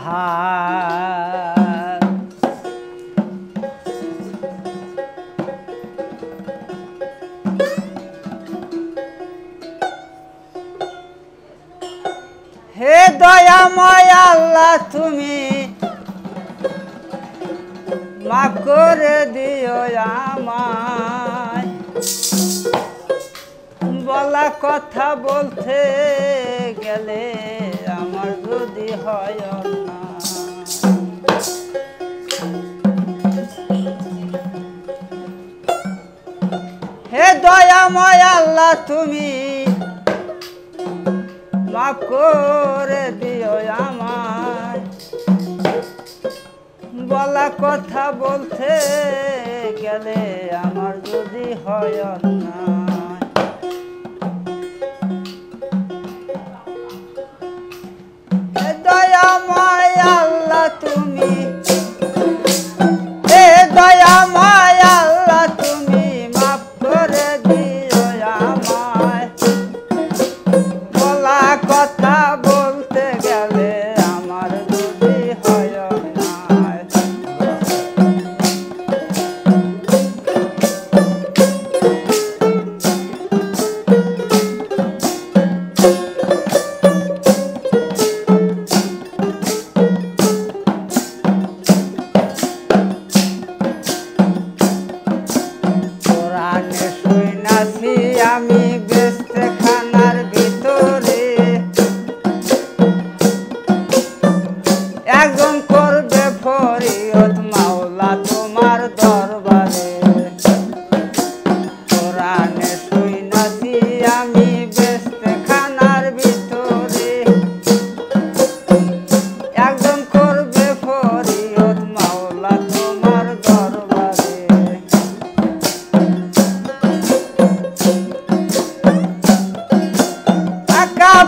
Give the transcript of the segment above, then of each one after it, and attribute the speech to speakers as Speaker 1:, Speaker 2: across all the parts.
Speaker 1: হার। হে দয়াময় আল্লাহ তুমি মাফ করে দিও আমায়, বলা কথা বলতে গেলে আমার যদি হয় না। হে দয়াময় আল্লাহ তুমি মাফ করে দিও আমায়, বলা কথা বলতে গেলে আমার যদি হয় না। দয়াময় আল্লাহ তুমি, হে দয়াময় আল্লাহ তুমি মাফ করে দিও আমায়, বলা কথা বলতে গেলে আমার যদি হয় না। আমি বেস্তে খানার ভিতরে একজন করবে ফরিয়াদ মাওলা তোমার দরবারে। কোরআনে শুনাছি আমি বেস্তে খানার ভিতরে একজন করবে ফরিয়াদ মাওলা তোমার দরবারে।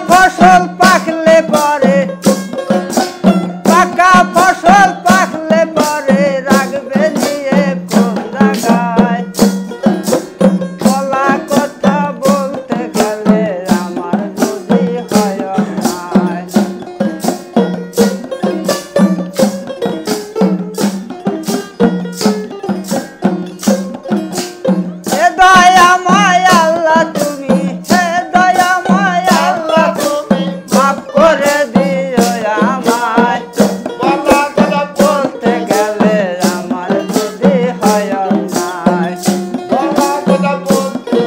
Speaker 1: ফসল পাকলে পরে, পাকা ফসল পাকলে পরে রাখবে নিয়ে কোন জায়গায়, বলা কথা বলতে গেলে আমার যদি হয় না। হে দয়াময় আল্লাহ তুমি, হে দয়াময় আল্লাহ তুমি মাফ করে দিও আমায়, বলা কথা বলতে গেলে আমার যদি হয় না। বলা কথা বলতে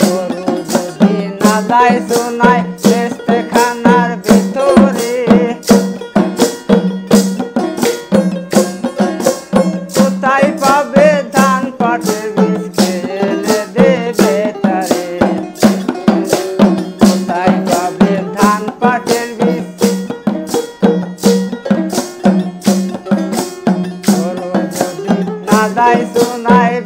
Speaker 1: গরু যদি না দেয় শোনায় বেস্তে খানার ভিতরে, কোথায় পাবে ধান পাটের বীজ খেলে দেবে তারে, কোথায় পাবে ধান পাটের বীজ। গরু যদি না দেয় শোনায়